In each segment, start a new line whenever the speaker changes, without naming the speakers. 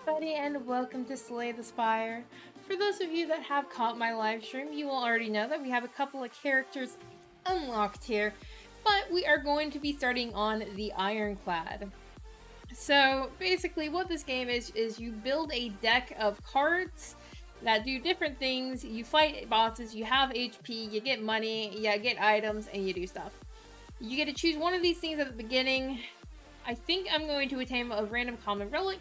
everybody, and welcome to Slay the Spire. For those of you that have caught my live stream, you will already know that we have a couple of characters unlocked here, but we are going to be starting on the Ironclad. So basically what this game is you build a deck of cards that do different things. You fight bosses, you have HP, you get money, you get items, and you do stuff. You get to choose one of these things at the beginning. I think I'm going to attain a random common relic.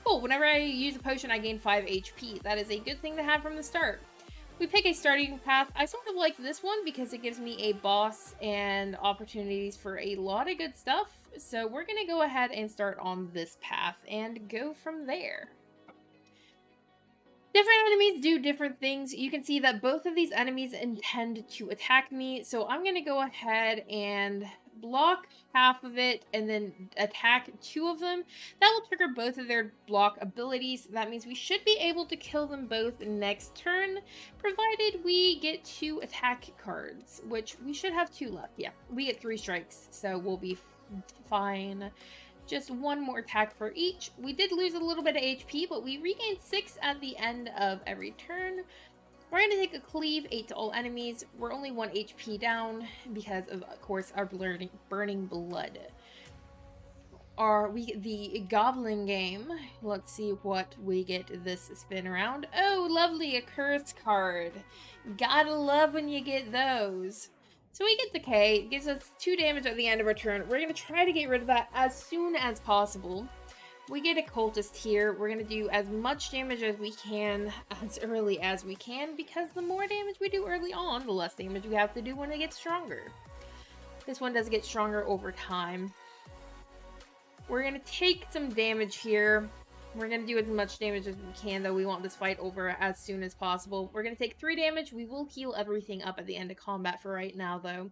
Cool, whenever I use a potion, I gain 5 HP. That is a good thing to have from the start. We pick a starting path. I sort of like this one because it gives me a boss and opportunities for a lot of good stuff. So we're going to go ahead and start on this path and go from there. Different enemies do different things. You can see that both of these enemies intend to attack me. So I'm going to go ahead and block half of it and then attack 2 of them. That will trigger both of their block abilities. That means we should be able to kill them both next turn, provided we get 2 attack cards, which we should have 2 left. Yeah, we get 3 strikes, so we'll be fine. Just 1 more attack for each. We did lose a little bit of HP, but we regained 6 at the end of every turn. We're going to take a cleave, 8 to all enemies. We're only 1 HP down because of course, our burning blood. The goblin game? Let's see what we get this spin around. Oh, lovely, a curse card. Gotta love when you get those. So we get Decay. It gives us 2 damage at the end of our turn. We're going to try to get rid of that as soon as possible. We get a cultist here. We're going to do as much damage as we can as early as we can, because the more damage we do early on, the less damage we have to do when it gets stronger. This one does get stronger over time. We're going to take some damage here. We're going to do as much damage as we can, though we want this fight over as soon as possible. We're going to take 3 damage. We will heal everything up at the end of combat for right now, though.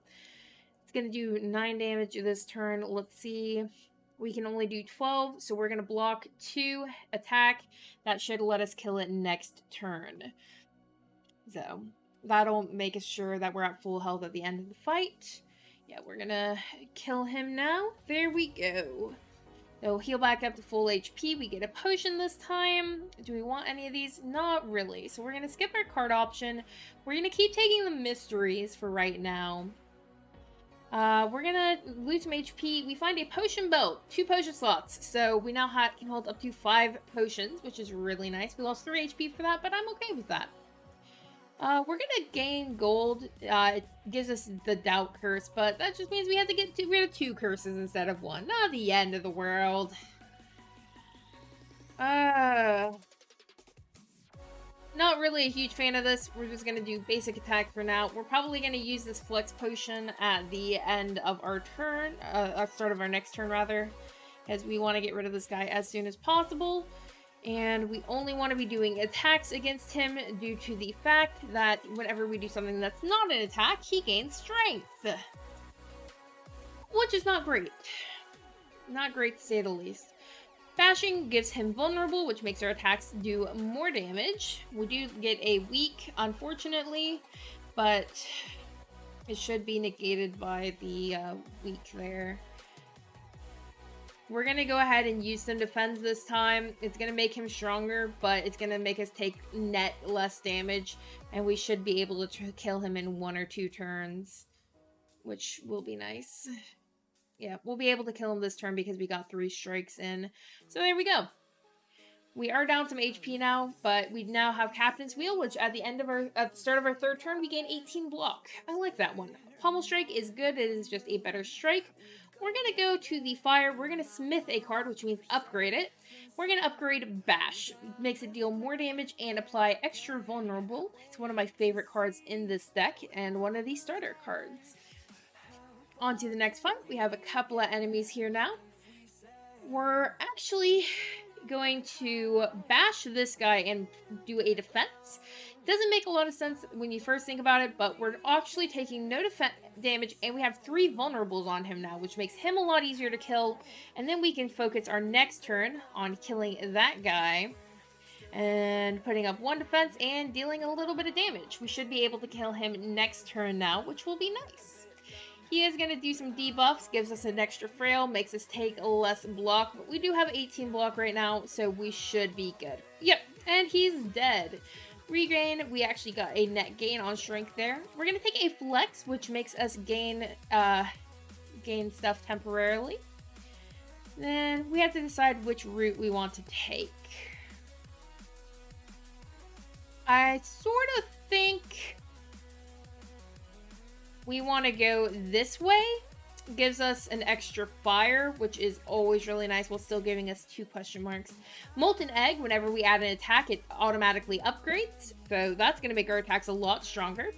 It's going to do 9 damage this turn. Let's see. We can only do 12, so we're going to block 2, attack. That should let us kill it next turn. So that'll make us sure that we're at full health at the end of the fight. Yeah, we're going to kill him now. There we go. So heal back up to full HP. We get a potion this time. Do we want any of these? Not really. So we're going to skip our card option. We're going to keep taking the mysteries for right now. We're going to lose some HP. We find a potion belt. 2 potion slots. So we now can hold up to 5 potions, which is really nice. We lost 3 HP for that, but I'm okay with that. We're gonna gain gold. It gives us the doubt curse, but that just means we have to get rid of 2 curses instead of 1. Not the end of the world. Not really a huge fan of this. We're just gonna do basic attack for now. We're probably gonna use this flex potion at the end of our turn, start of our next turn rather, as we want to get rid of this guy as soon as possible. And we only want to be doing attacks against him due to the fact that whenever we do something that's not an attack, he gains strength. Which is not great. Not great to say the least. Bashing gives him vulnerable, which makes our attacks do more damage. We do get a weak, unfortunately, but it should be negated by the weak there. We're going to go ahead and use some defense this time. It's going to make him stronger, but it's going to make us take net less damage. And we should be able to kill him in 1 or 2 turns, which will be nice. Yeah, we'll be able to kill him this turn because we got 3 strikes in. So there we go. We are down some HP now, but we now have Captain's Wheel, which at the start of our 3rd turn, we gain 18 block. I like that one. Pommel Strike is good. It is just a better strike. We're going to go to the fire. We're going to smith a card, which means upgrade it. We're going to upgrade Bash. Makes it deal more damage and apply extra vulnerable. It's one of my favorite cards in this deck and one of the starter cards. On to the next fight. We have a couple of enemies here now. We're actually going to bash this guy and do a defense. Doesn't make a lot of sense when you first think about it, but we're actually taking no damage, and we have 3 vulnerables on him now, which makes him a lot easier to kill, and then we can focus our next turn on killing that guy and putting up 1 defense and dealing a little bit of damage. We should be able to kill him next turn now, which will be nice. He is going to do some debuffs, gives us an extra frail, makes us take less block, but we do have 18 block right now, so we should be good. Yep, and he's dead. Regain, we actually got a net gain on strength there. We're going to take a flex, which makes us gain stuff temporarily. Then we have to decide which route we want to take. I sort of think we want to go this way. Gives us an extra fire, which is always really nice, while still giving us 2 question marks. Molten Egg, whenever we add an attack, it automatically upgrades. So that's going to make our attacks a lot stronger.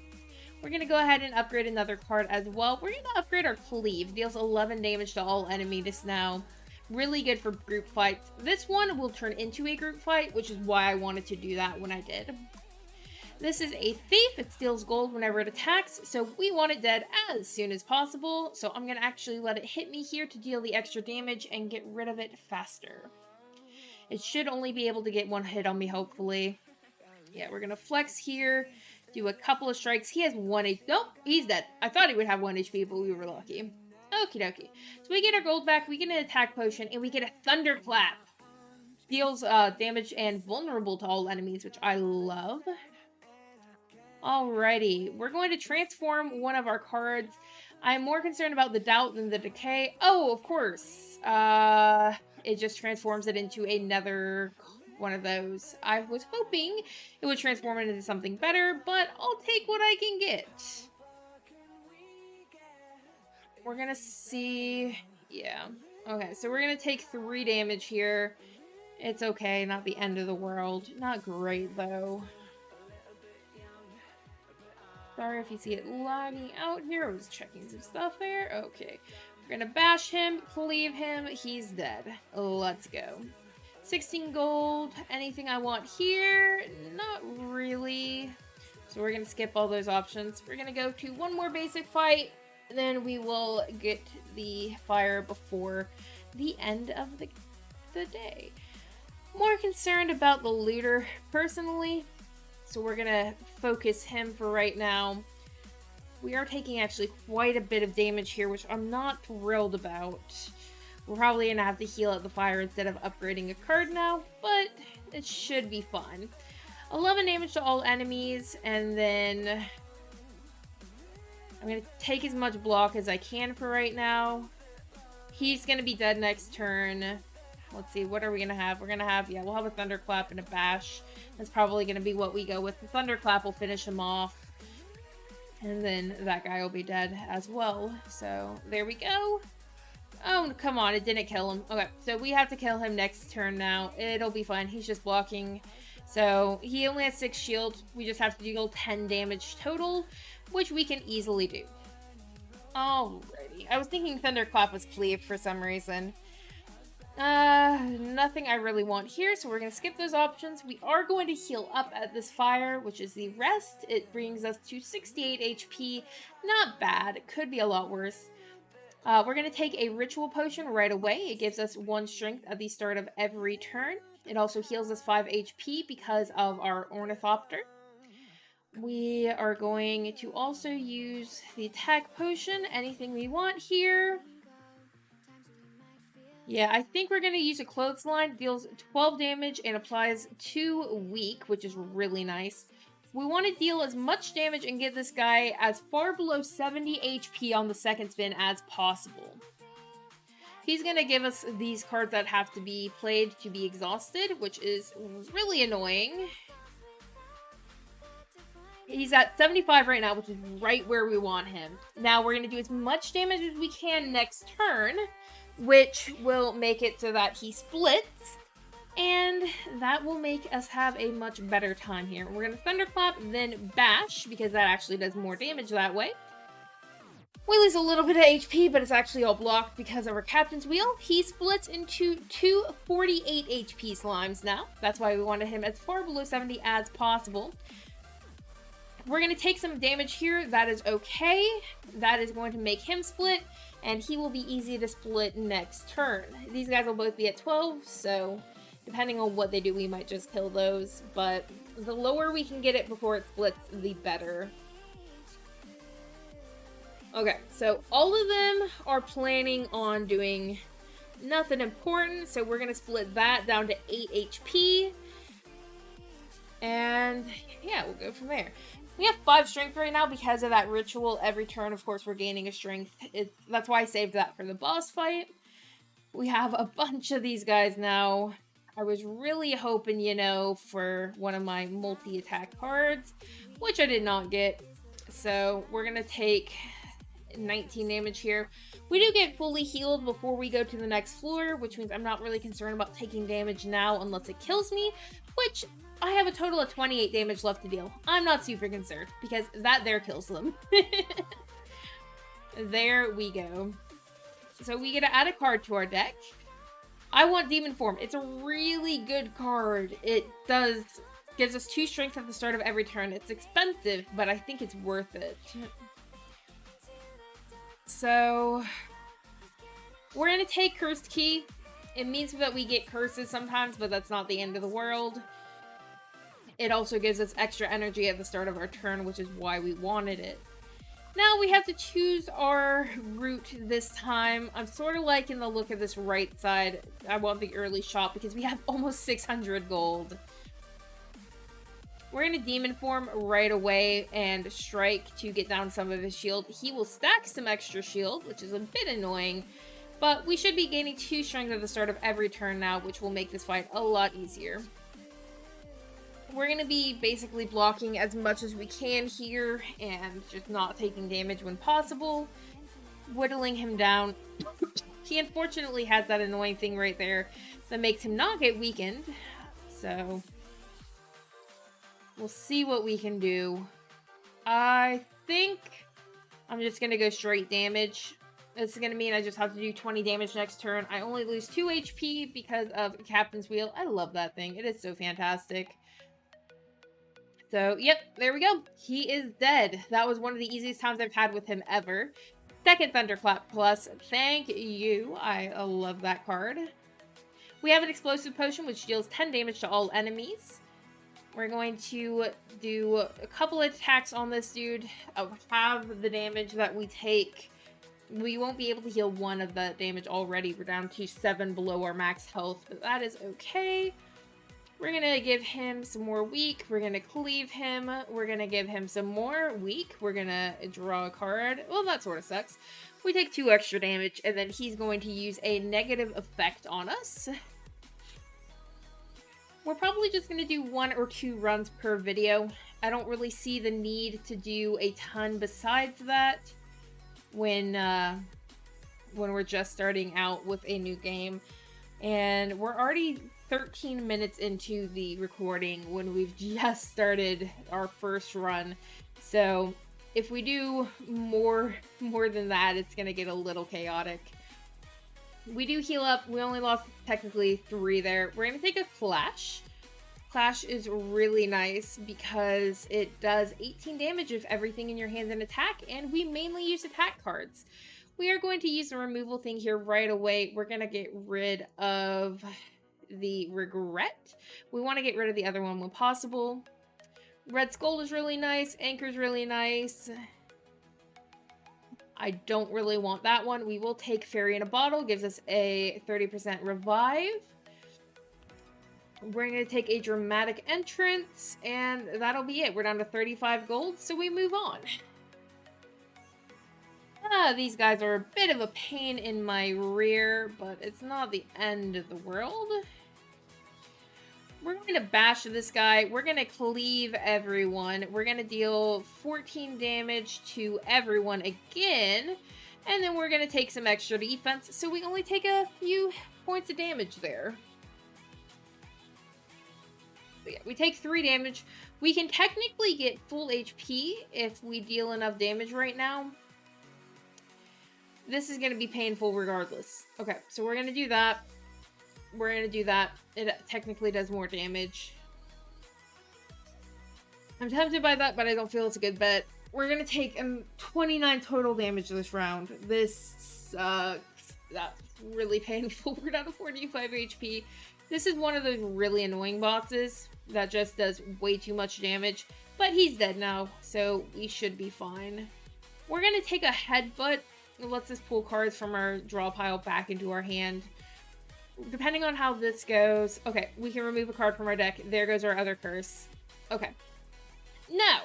We're going to go ahead and upgrade another card as well. We're going to upgrade our Cleave. Deals 11 damage to all enemies now. Really good for group fights. This one will turn into a group fight, which is why I wanted to do that when I did. This is a Thief. It steals gold whenever it attacks, so we want it dead as soon as possible. So I'm going to actually let it hit me here to deal the extra damage and get rid of it faster. It should only be able to get 1 hit on me, hopefully. Yeah, we're going to flex here, do a couple of strikes. He has 1 HP. Nope, he's dead. I thought he would have 1 HP, but we were lucky. Okie dokie. So we get our gold back, we get an attack potion, and we get a thunderclap. Deals damage and vulnerable to all enemies, which I love. Alrighty, we're going to transform one of our cards. I'm more concerned about the doubt than the decay. Oh, of course. It just transforms it into another one of those. I was hoping it would transform it into something better, but I'll take what I can get. We're gonna see... Yeah. Okay, so we're gonna take 3 damage here. It's okay, not the end of the world. Not great, though. Sorry if you see it lagging out here. I was checking some stuff there. Okay. We're gonna bash him, cleave him. He's dead. Let's go. 16 gold. Anything I want here? Not really. So we're gonna skip all those options. We're gonna go to one more basic fight. Then we will get the fire before the end of the day. More concerned about the looter, personally. So we're going to focus him for right now. We are taking actually quite a bit of damage here, which I'm not thrilled about. We're probably going to have to heal at the fire instead of upgrading a card now, but it should be fun. 11 damage to all enemies, and then I'm going to take as much block as I can for right now. He's going to be dead next turn. Let's see, what are we going to have? We're going to have, yeah, we'll have a Thunderclap and a Bash. That's probably going to be what we go with. The Thunderclap will finish him off. And then that guy will be dead as well. So, there we go. Oh, come on, it didn't kill him. Okay, so we have to kill him next turn now. It'll be fine. He's just blocking. So, he only has 6 shield. We just have to deal 10 damage total, which we can easily do. Alrighty. I was thinking Thunderclap was Cleave for some reason. Nothing I really want here, so we're going to skip those options. We are going to heal up at this fire, which is the rest. It brings us to 68 HP. Not bad. It could be a lot worse. We're going to take a ritual potion right away. It gives us 1 strength at the start of every turn. It also heals us 5 HP because of our Ornithopter. We are going to also use the attack potion. Anything we want here. Yeah, I think we're going to use a Clothesline. Deals 12 damage and applies 2 weak, which is really nice. We want to deal as much damage and get this guy as far below 70 HP on the second spin as possible. He's going to give us these cards that have to be played to be exhausted, which is really annoying. He's at 75 right now, which is right where we want him. Now we're going to do as much damage as we can next turn, which will make it so that he splits, and that will make us have a much better time here. We're going to Thunderclap, then Bash, because that actually does more damage that way. We lose a little bit of HP, but it's actually all blocked because of our Captain's Wheel. He splits into 2 48 HP slimes now. That's why we wanted him as far below 70 as possible. We're going to take some damage here. That is okay. That is going to make him split, and he will be easy to split next turn. These guys will both be at 12, so depending on what they do, we might just kill those. But the lower we can get it before it splits, the better. Okay, so all of them are planning on doing nothing important, so we're gonna split that down to 8 HP. And yeah, we'll go from there. We have 5 strength right now because of that ritual. Every turn, of course, we're gaining a strength. That's why I saved that for the boss fight. We have a bunch of these guys now. I was really hoping, you know, for one of my multi-attack cards, which I did not get. So we're going to take 19 damage here. We do get fully healed before we go to the next floor, which means I'm not really concerned about taking damage now unless it kills me, which I have a total of 28 damage left to deal. I'm not super concerned because that there kills them. There we go. So we get to add a card to our deck. I want Demon Form. It's a really good card. It gives us 2 strength at the start of every turn. It's expensive, but I think it's worth it. So we're going to take Cursed Key. It means that we get curses sometimes, but that's not the end of the world. It also gives us extra energy at the start of our turn, which is why we wanted it. Now we have to choose our route this time. I'm sort of liking the look of this right side. I want the early shot because we have almost 600 gold. We're going to Demon Form right away and strike to get down some of his shield. He will stack some extra shield, which is a bit annoying. But we should be gaining 2 strength at the start of every turn now, which will make this fight a lot easier. We're going to be basically blocking as much as we can here and just not taking damage when possible. Whittling him down. He unfortunately has that annoying thing right there that makes him not get weakened. So we'll see what we can do. I think I'm just going to go straight damage. This is going to mean I just have to do 20 damage next turn. I only lose 2 HP because of Captain's Wheel. I love that thing. It is so fantastic. So, yep, there we go. He is dead. That was one of the easiest times I've had with him ever. Second Thunderclap Plus. Thank you. I love that card. We have an Explosive Potion, which deals 10 damage to all enemies. We're going to do a couple of attacks on this dude. Half the damage that we take. We won't be able to heal 1 of the damage already. We're down to 7 below our max health, but that is okay. We're going to give him some more weak. We're going to cleave him. We're going to give him some more weak. We're going to draw a card. Well, that sort of sucks. We take 2 extra damage, and then he's going to use a negative effect on us. We're probably just going to do 1 or 2 runs per video. I don't really see the need to do a ton besides that when we're just starting out with a new game. And we're already 13 minutes into the recording when we've just started our first run. So if we do more than that, it's going to get a little chaotic. We do heal up. We only lost technically 3 there. We're going to take a Clash. Clash is really nice because it does 18 damage if everything in your hands an attack, and we mainly use attack cards. We are going to use the removal thing here right away. We're going to get rid of the Regret. We want to get rid of the other one when possible. Red Skull is really nice. Anchor's really nice. I don't really want that one. We will take Fairy in a Bottle. Gives us a 30% revive. We're going to take a Dramatic Entrance, and that'll be it. We're down to 35 gold, so we move on. These guys are a bit of a pain in my rear, but it's not the end of the world. We're going to bash this guy. We're going to cleave everyone. We're going to deal 14 damage to everyone again, and then we're going to take some extra defense, so we only take a few points of damage there. So yeah, we take 3 damage. We can technically get full HP if we deal enough damage right now. This is going to be painful regardless. Okay, so we're going to do that. We're going to do that. It technically does more damage. I'm tempted by that, but I don't feel it's a good bet. We're going to take 29 total damage this round. This sucks. That's really painful. We're down to 45 HP. This is one of those really annoying bosses that just does way too much damage. But he's dead now, so we should be fine. We're gonna take a headbutt. It lets us pull cards from our draw pile back into our hand. Depending on how this goes. Okay, we can remove a card from our deck. There goes our other curse. Okay. Now,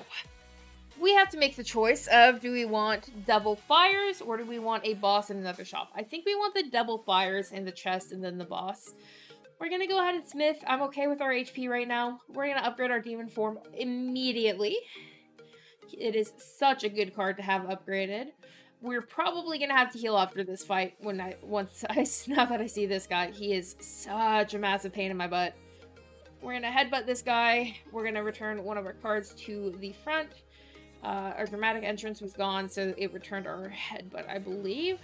we have to make the choice of, do we want double fires or do we want a boss in another shop? I think we want the double fires in the chest and then the boss. We're going to go ahead and smith. I'm okay with our HP right now. We're going to upgrade our demon form immediately. It is such a good card to have upgraded. We're probably going to have to heal after this fight now that I see this guy. He is such a massive pain in my butt. We're going to headbutt this guy. We're going to return one of our cards to the front. Our dramatic entrance was gone, so it returned our headbutt, I believe.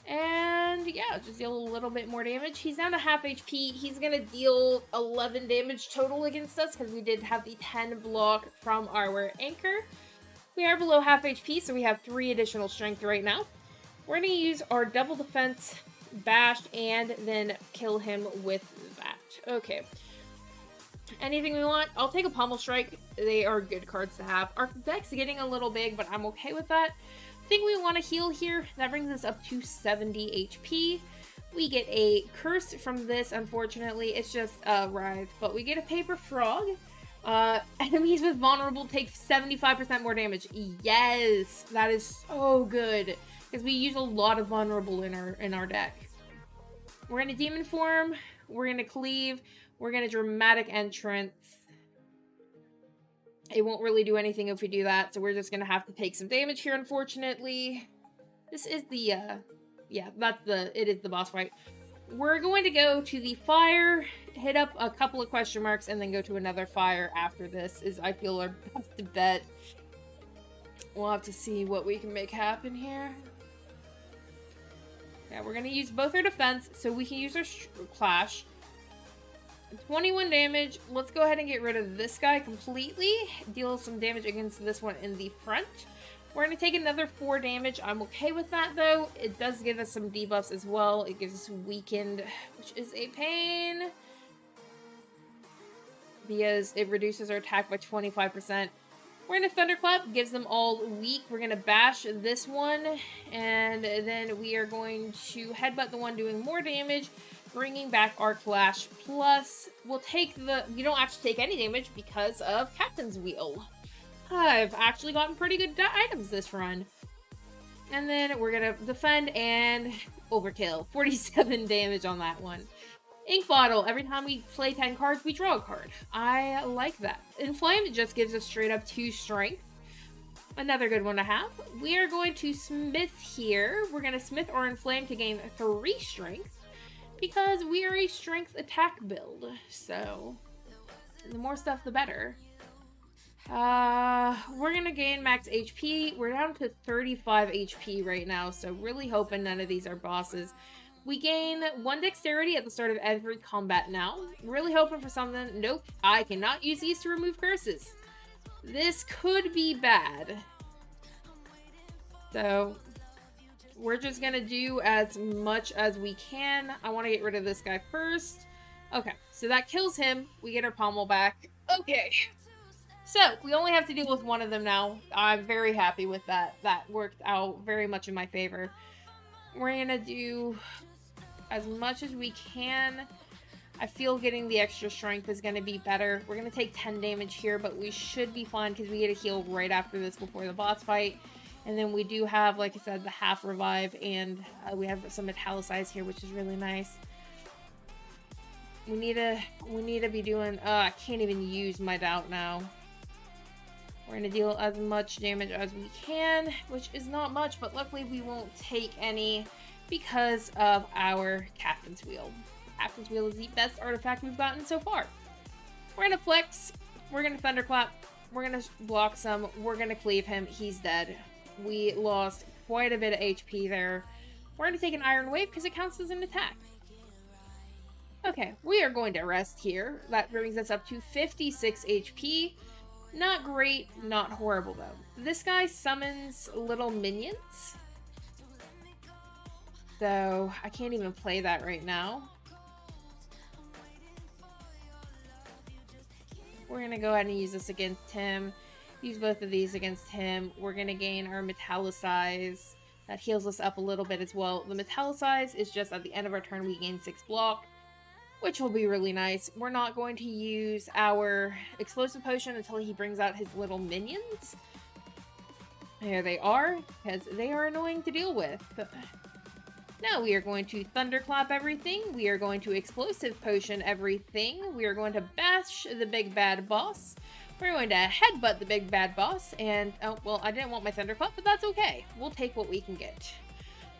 And yeah, just deal a little bit more damage. He's down to half HP. He's going to deal 11 damage total against us because we did have the 10 block from our anchor. We are below half HP, so we have 3 additional strength right now. We're going to use our double defense, bash, and then kill him with that. Okay. Anything we want? I'll take a Pommel Strike. They are good cards to have. Our deck's getting a little big, but I'm okay with that. I think we want to heal here. That brings us up to 70 HP. We get a curse from this, unfortunately. It's just a Writhe. But we get a Paper Frog. Enemies with Vulnerable take 75% more damage. Yes! That is so good. Because we use a lot of Vulnerable in our deck. We're in a Demon Form. We're going to Cleave. We're going to Dramatic Entrance. It won't really do anything if we do that, so we're just going to have to take some damage here, unfortunately. This is the, it is the boss fight. We're going to go to the fire, hit up a couple of question marks, and then go to another fire after this, is, I feel, our best bet. We'll have to see what we can make happen here. Yeah, we're going to use both our defense, so we can use our clash. 21 damage. Let's go ahead and get rid of this guy completely. Deal some damage against this one in the front. We're going to take another 4 damage. I'm okay with that, though. It does give us some debuffs as well. It gives us weakened, which is a pain, because it reduces our attack by 25%. We're going to Thunderclap. Gives them all weak. We're going to bash this one, and then we are going to headbutt the one doing more damage, bringing back our clash. Plus, we'll take you don't actually take any damage because of Captain's Wheel. I've actually gotten pretty good items this run. And then we're gonna defend and overkill. 47 damage on that one. Ink Bottle. Every time we play 10 cards, we draw a card. I like that. Inflame just gives us straight up 2 strength. Another good one to have. We are going to smith here. We're going to smith or inflame to gain 3 strength, because we are a strength attack build, so the more stuff, the better. We're gonna gain max HP. We're down to 35 HP right now, so really hoping none of these are bosses. We gain 1 dexterity at the start of every combat now. Really hoping for something. Nope, I cannot use these to remove curses. This could be bad. So we're just gonna do as much as we can. I want to get rid of this guy first. Okay, so that kills him. We get our pommel back. Okay. So, we only have to deal with one of them now. I'm very happy with that. That worked out very much in my favor. We're gonna do as much as we can. I feel getting the extra strength is gonna be better. We're gonna take 10 damage here, but we should be fine because we get a heal right after this before the boss fight. And then we do have, like I said, the half revive, and we have some metallicize here, which is really nice. We need to be doing, I can't even use my doubt now. We're going to deal as much damage as we can, which is not much, but luckily we won't take any because of our Captain's Wheel. Captain's Wheel is the best artifact we've gotten so far. We're going to flex, we're going to thunderclap, we're going to block some, we're going to cleave him, he's dead. We lost quite a bit of HP there. We're going to take an Iron Wave because it counts as an attack. Okay, we are going to rest here. That brings us up to 56 HP. Not great, not horrible though. This guy summons little minions. So, I can't even play that right now. We're going to go ahead and use this against him. Use both of these against him. We're going to gain our Metallicize. That heals us up a little bit as well. The Metallicize is just at the end of our turn, we gain 6 block, which will be really nice. We're not going to use our Explosive Potion until he brings out his little minions. There they are, because they are annoying to deal with. Now we are going to Thunderclap everything. We are going to Explosive Potion everything. We are going to bash the big bad boss. We're going to headbutt the big bad boss. And, oh, well, I didn't want my Thunderclap, but that's okay. We'll take what we can get.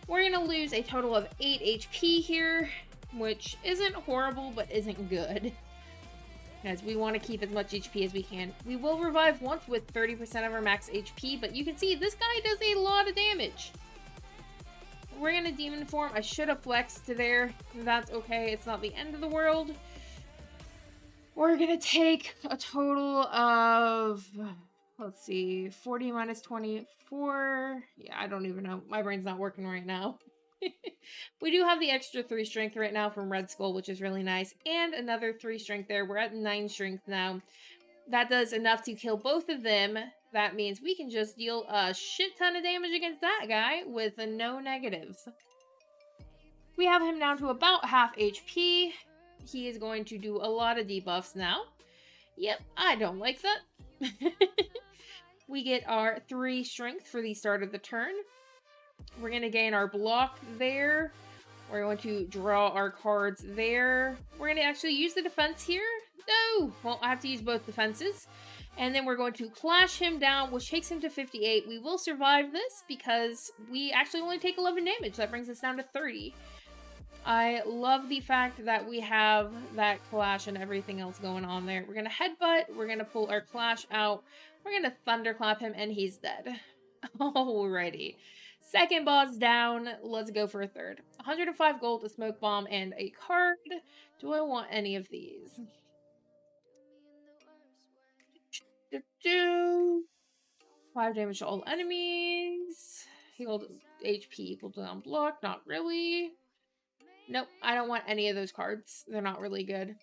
We're going to lose a total of 8 HP here, which isn't horrible, but isn't good. As we want to keep as much HP as we can. We will revive once with 30% of our max HP, but you can see this guy does a lot of damage. We're going to Demon Form. I should have flexed there. That's okay. It's not the end of the world. We're going to take a total of, let's see, 40 minus 24. Yeah, I don't even know. My brain's not working right now. We do have the extra 3 strength right now from Red Skull, which is really nice. And another 3 strength there. We're at 9 strength now. That does enough to kill both of them. That means we can just deal a shit ton of damage against that guy with no negatives. We have him down to about half HP. He is going to do a lot of debuffs now. Yep, I don't like that. We get our 3 strength for the start of the turn. We're going to gain our block there. We're going to draw our cards there. We're going to actually use the defense here. No! Well, I have to use both defenses. And then we're going to clash him down, which takes him to 58. We will survive this because we actually only take 11 damage. That brings us down to 30. I love the fact that we have that clash and everything else going on there. We're going to headbutt. We're going to pull our clash out. We're going to thunderclap him, and he's dead. Alrighty. Second boss down. Let's go for a third. 105 gold, a smoke bomb, and a card. Do I want any of these? 5 damage to all enemies. Healed HP equal to unblocked. Not really. Nope, I don't want any of those cards. They're not really good.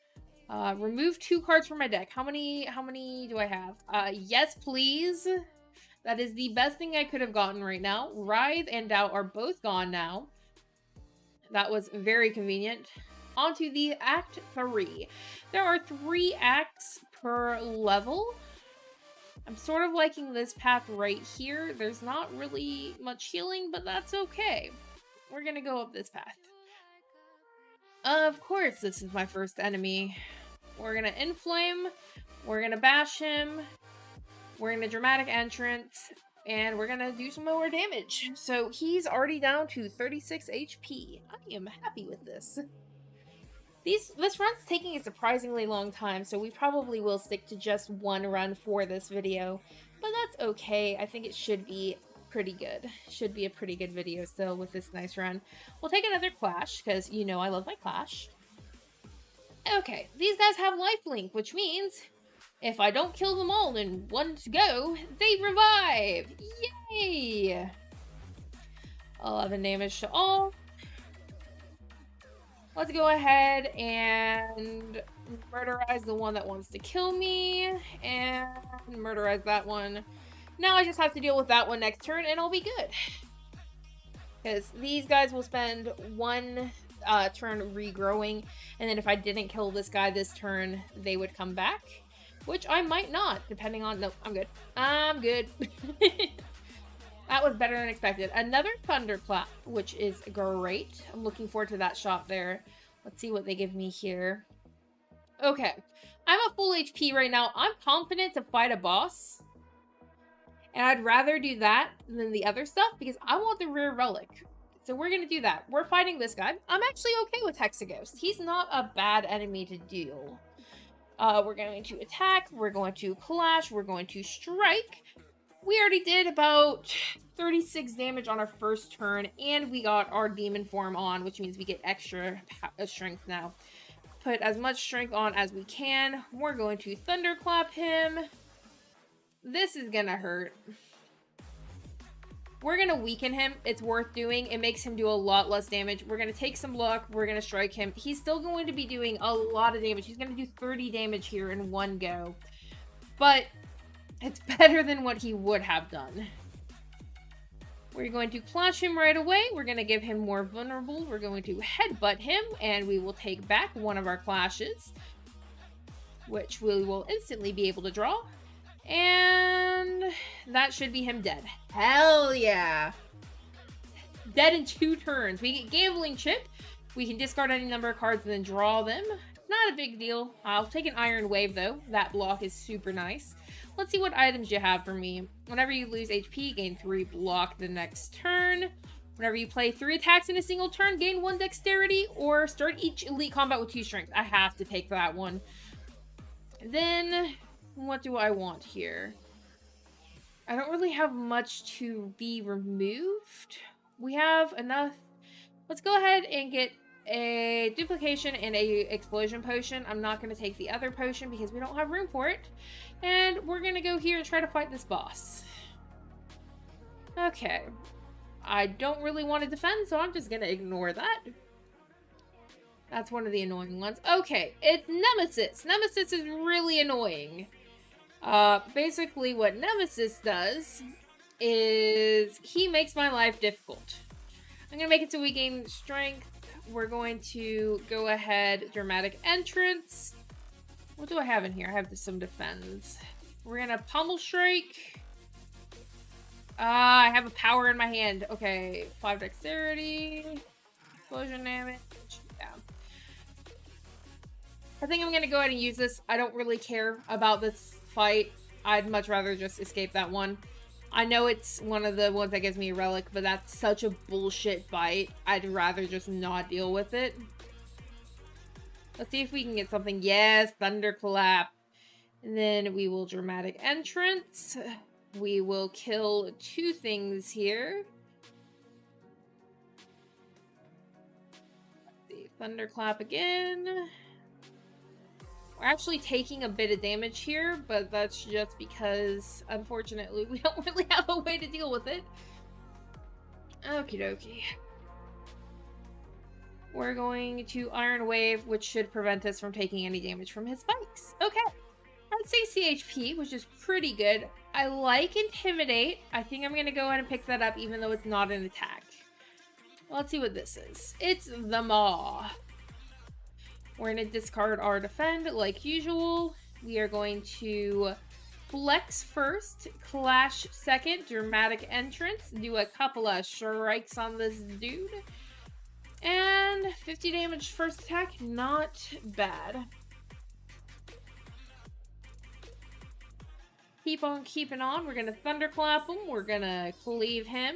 Remove 2 cards from my deck. How many do I have? Yes, please. That is the best thing I could have gotten right now. Writhe and Doubt are both gone now. That was very convenient. On to the Act 3. There are 3 acts per level. I'm sort of liking this path right here. There's not really much healing, but that's okay. We're gonna go up this path. Of course, this is my first enemy. We're gonna Inflame. We're gonna bash him. We're gonna Dramatic Entrance. And we're gonna do some more damage. So he's already down to 36 HP. I am happy with this. This run's taking a surprisingly long time, so we probably will stick to just one run for this video. But that's okay. I think it should be pretty good. Should be a pretty good video still with this nice run. We'll take another Clash, because you know I love my Clash. Okay, these guys have lifelink, which means if I don't kill them all in one go, they revive! Yay! 11 damage to all. Let's go ahead and murderize the one that wants to kill me, and murderize that one. Now I just have to deal with that one next turn, and I'll be good. Because these guys will spend one turn regrowing, and then if I didn't kill this guy this turn, they would come back. Which I might not, depending on... Nope, I'm good. I'm good. That was better than expected. Another Thunderclap, which is great. I'm looking forward to that shop there. Let's see what they give me here. Okay. I'm at full HP right now. I'm confident to fight a boss. And I'd rather do that than the other stuff because I want the rare relic. So we're going to do that. We're fighting this guy. I'm actually okay with Hexaghost. He's not a bad enemy to deal. We're going to attack. We're going to clash. We're going to strike. We already did about 36 damage on our first turn, and we got our demon form on, which means we get extra strength now. Put as much strength on as we can. We're going to thunderclap him. This is gonna hurt. We're gonna weaken him. It's worth doing. It makes him do a lot less damage. We're gonna take some luck. We're gonna strike him. He's still going to be doing a lot of damage. He's gonna do 30 damage here in one go. But It's better than what he would have done. We're going to clash him right away. We're going to give him more vulnerable. We're going to headbutt him, and we will take back one of our clashes, which we will instantly be able to draw. And that should be him dead. Hell yeah. Dead in 2 turns. We get Gambling Chip. We can discard any number of cards and then draw them. Not a big deal. I'll take an Iron Wave, though. That block is super nice. Let's see what items you have for me. Whenever you lose HP, gain 3 block the next turn. Whenever you play 3 attacks in a single turn, gain 1 dexterity, or start each elite combat with 2 strength. I have to take that one. Then, what do I want here? I don't really have much to be removed. We have enough. Let's go ahead and get a duplication and a explosion potion. I'm not going to take the other potion because we don't have room for it. And we're going to go here and try to fight this boss. Okay. I don't really want to defend, so I'm just going to ignore that. That's one of the annoying ones. Okay, it's Nemesis. Nemesis is really annoying. Basically what Nemesis does is he makes my life difficult. I'm going to make it so we gain strength. We're going to go ahead, dramatic entrance. What do I have in here? I have some defense. We're going to pummel strike. I have a power in my hand. Okay, 5 dexterity, explosion damage. Yeah. I think I'm going to go ahead and use this. I don't really care about this fight. I'd much rather just escape that one. I know it's one of the ones that gives me a relic, but that's such a bullshit fight. I'd rather just not deal with it. Let's see if we can get something. Yes, Thunderclap. And then we will dramatic entrance. We will kill 2 things here. Let's see, Thunderclap again. We're actually taking a bit of damage here, but that's just because, unfortunately, we don't really have a way to deal with it. Okie dokie. We're going to Iron Wave, which should prevent us from taking any damage from his spikes. Okay. I'd say CHP, which is pretty good. I like Intimidate. I think I'm going to go ahead and pick that up, even though it's not an attack. Let's see what this is. It's the Maw. We're going to discard our defend like usual. We are going to flex first, clash second, dramatic entrance, do a couple of strikes on this dude. And 50 damage first attack, not bad. Keep on keeping on. We're going to thunderclap him. We're going to cleave him.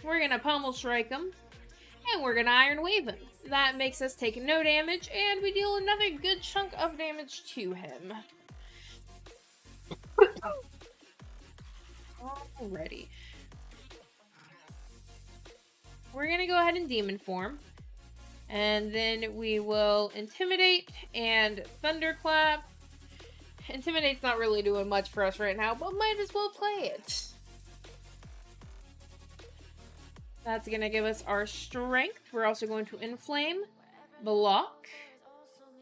We're going to pummel strike him. And we're going to Iron Wave him. That makes us take no damage, and we deal another good chunk of damage to him. Alrighty. We're going to go ahead and Demon Form. And then we will Intimidate and Thunderclap. Intimidate's not really doing much for us right now, but might as well play it. That's going to give us our strength. We're also going to inflame, block.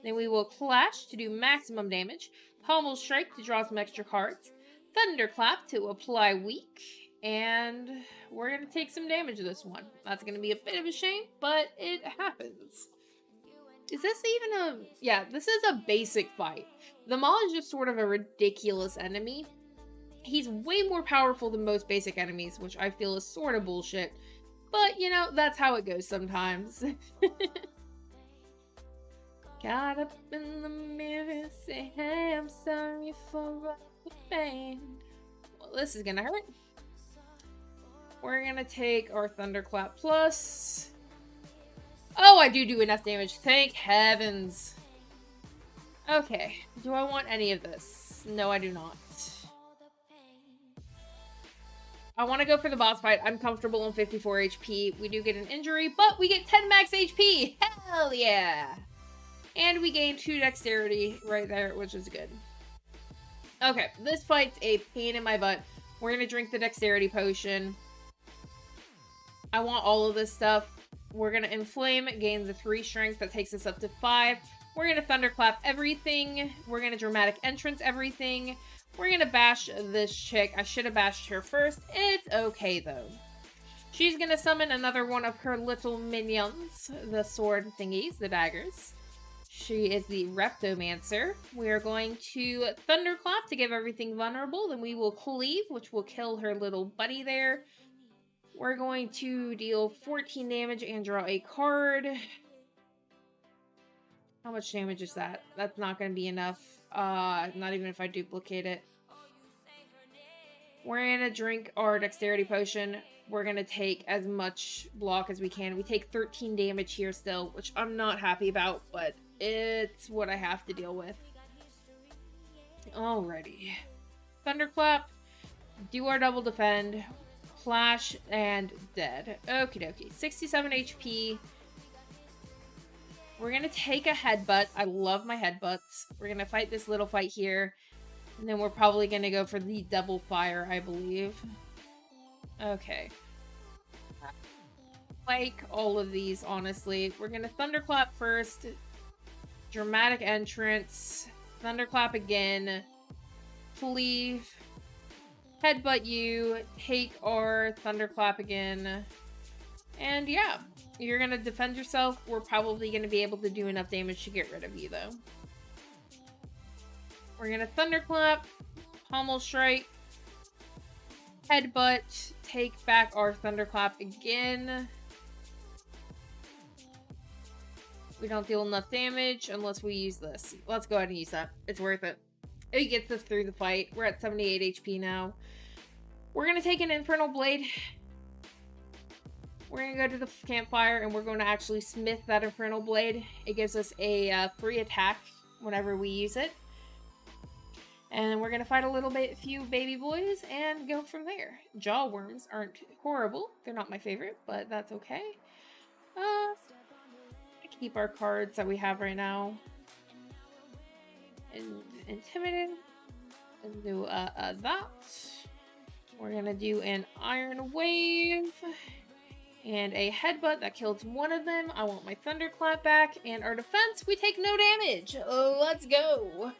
Then we will clash to do maximum damage. Pommel strike to draw some extra cards. Thunderclap to apply weak. And we're going to take some damage this one. That's going to be a bit of a shame, but it happens. Is this even a... Yeah, this is a basic fight. The Maw is just sort of a ridiculous enemy. He's way more powerful than most basic enemies, which I feel is sort of bullshit. But, you know, that's how it goes sometimes. Got up in the mirror, say, hey, I'm sorry for all the pain. Well, this is gonna hurt. We're gonna take our Thunderclap Plus. Oh, I do enough damage. Thank heavens. Okay, do I want any of this? No, I do not. I want to go for the boss fight. I'm comfortable on 54 HP. We do get an injury, but we get 10 max HP. Hell yeah. And we gain 2 dexterity right there, which is good. Okay, this fight's a pain in my butt. We're going to drink the dexterity potion. I want all of this stuff. We're going to inflame, gain the 3 strength. That takes us up to 5. We're going to thunderclap everything. We're going to dramatic entrance everything. We're gonna bash this chick. I should have bashed her first. It's okay, though. She's gonna summon another one of her little minions, the sword thingies, the daggers. She is the Reptomancer. We are going to Thunderclap to give everything vulnerable. Then we will Cleave, which will kill her little buddy there. We're going to deal 14 damage and draw a card. How much damage is that? That's not going to be enough. Not even if I duplicate it. We're going to drink our Dexterity Potion. We're going to take as much block as we can. We take 13 damage here still, which I'm not happy about, but it's what I have to deal with. Alrighty. Thunderclap. Do our double defend. Flash and dead. Okie dokie. 67 HP. We're going to take a headbutt. I love my headbutts. We're going to fight this little fight here. And then we're probably going to go for the double fire, I believe. Okay. Like all of these, honestly. We're going to Thunderclap first. Dramatic entrance. Thunderclap again. Cleave. Headbutt you. Take our Thunderclap again. And yeah. You're going to defend yourself. We're probably going to be able to do enough damage to get rid of you, though. We're going to Thunderclap. Pommel Strike. Headbutt. Take back our Thunderclap again. We don't deal enough damage unless we use this. Let's go ahead and use that. It's worth it. It gets us through the fight. We're at 78 HP now. We're going to take an Infernal Blade. We're going to go to the campfire and we're going to actually smith that Infernal Blade. It gives us a free attack whenever we use it. And then we're going to fight a few baby boys and go from there. Jaw worms aren't horrible. They're not my favorite, but that's okay. Keep our cards that we have right now. And Intimidate. And do that. We're going to do an Iron Wave. And a headbutt that kills one of them. I want my Thunderclap back. And our defense, we take no damage. Let's go.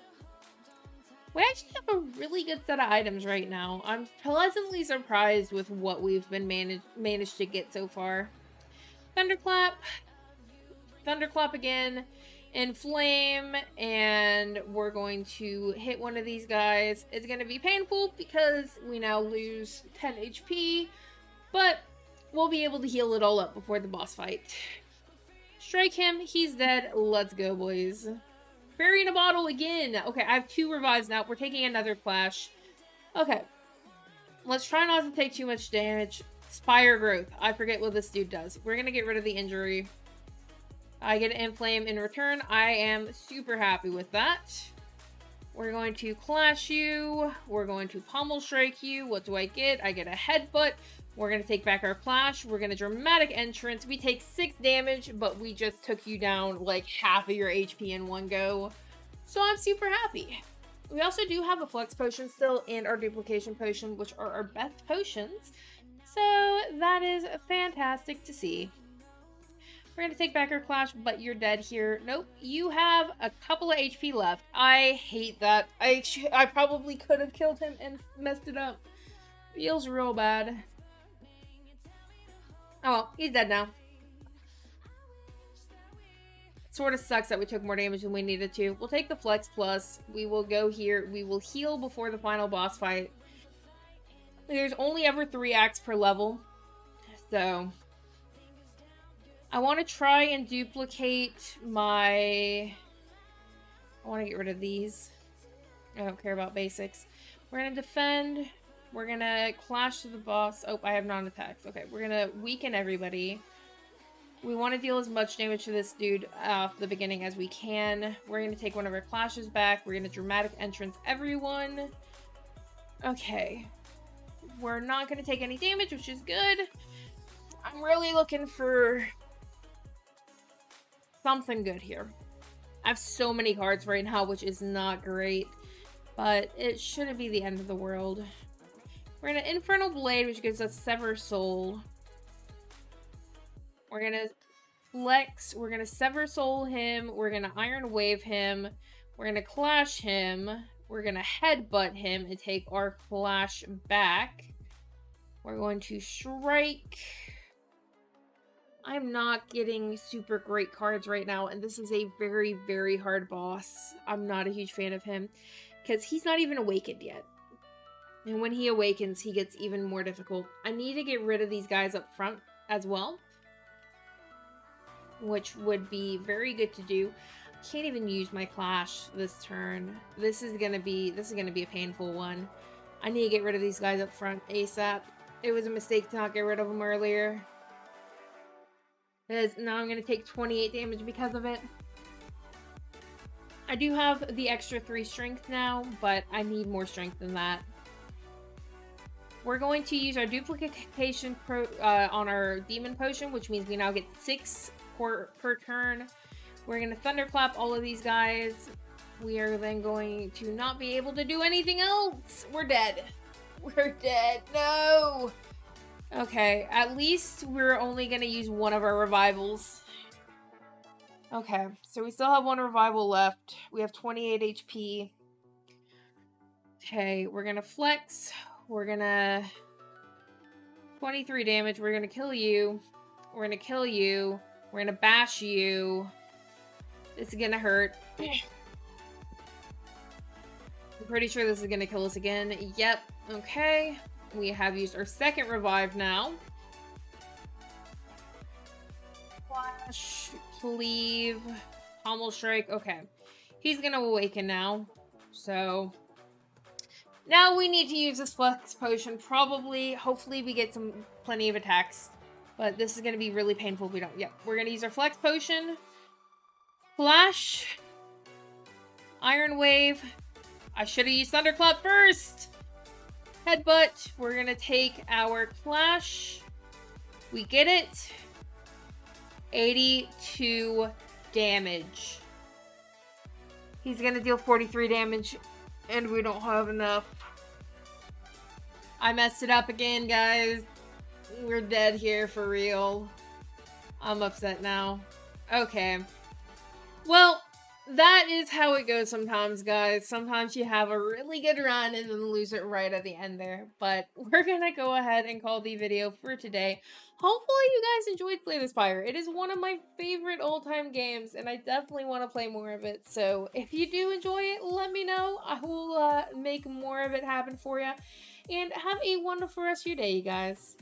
We actually have a really good set of items right now. I'm pleasantly surprised with what we've been managed to get so far. Thunderclap. Thunderclap again. Inflame. And we're going to hit one of these guys. It's going to be painful because we now lose 10 HP. But we'll be able to heal it all up before the boss fight. Strike him. He's dead. Let's go, boys. Bury in a bottle again. Okay, I have 2 revives now. We're taking another clash. Okay. Let's try not to take too much damage. Spire growth. I forget what this dude does. We're going to get rid of the injury. I get an inflame in return. I am super happy with that. We're going to clash you. We're going to pommel strike you. What do I get? I get a headbutt. We're going to take back our clash. We're going to dramatic entrance. We take 6 damage, but we just took you down like half of your HP in one go. So I'm super happy. We also do have a flex potion still and our duplication potion, which are our best potions. So that is fantastic to see. We're going to take back our clash, but you're dead here. Nope, you have a couple of HP left. I hate that. I probably could have killed him and messed it up. Feels real bad. Oh well, he's dead now. Sort of sucks that we took more damage than we needed to. We'll take the Flex Plus. We will go here. We will heal before the final boss fight. There's only ever 3 acts per level. So I want to try and duplicate my... I want to get rid of these. I don't care about basics. We're going to defend. We're going to clash to the boss. Oh, I have non-attacks. Okay, we're going to weaken everybody. We want to deal as much damage to this dude off the beginning as we can. We're going to take one of our clashes back. We're going to dramatic entrance everyone. Okay. We're not going to take any damage, which is good. I'm really looking for something good here. I have so many cards right now, which is not great. But it shouldn't be the end of the world. We're going to Infernal Blade, which gives us Sever Soul. We're going to Flex. We're going to Sever Soul him. We're going to Iron Wave him. We're going to Clash him. We're going to headbutt him and take our clash back. We're going to strike. I'm not getting super great cards right now, and this is a very, very hard boss. I'm not a huge fan of him, because he's not even awakened yet. And when he awakens, he gets even more difficult. I need to get rid of these guys up front as well, which would be very good to do. Can't even use my clash this turn. This is gonna be a painful one. I need to get rid of these guys up front ASAP. It was a mistake to not get rid of them earlier. Because now I'm gonna take 28 damage because of it. I do have the extra 3 strength now, but I need more strength than that. We're going to use our duplication on our demon potion, which means we now get 6 per turn. We're going to thunderclap all of these guys. We are then going to not be able to do anything else. We're dead. We're dead. No. Okay, at least we're only going to use one of our revivals. Okay, so we still have 1 revival left. We have 28 HP. Okay, we're going to flex. We're going to... 23 damage. We're going to kill you. We're going to kill you. We're going to bash you. This is going to hurt. I'm pretty sure this is going to kill us again. Yep. Okay. We have used our second revive now. Flash. Cleave. Pommel strike. Okay. He's going to awaken now. So... now we need to use this flex potion. Probably, hopefully we get plenty of attacks. But this is going to be really painful if we don't. Yep, we're going to use our flex potion. Flash. Iron Wave. I should have used Thunderclap first. Headbutt. We're going to take our clash. We get it. 82 damage. He's going to deal 43 damage. And we don't have enough. I messed it up again, guys. We're dead here for real. I'm upset now. Okay. Well, that is how it goes sometimes, guys. Sometimes you have a really good run and then lose it right at the end there. But we're gonna go ahead and call the video for today. Hopefully you guys enjoyed Slay the Spire. It is one of my favorite all-time games, and I definitely want to play more of it. So if you do enjoy it, let me know. I will make more of it happen for you. And have a wonderful rest of your day, you guys.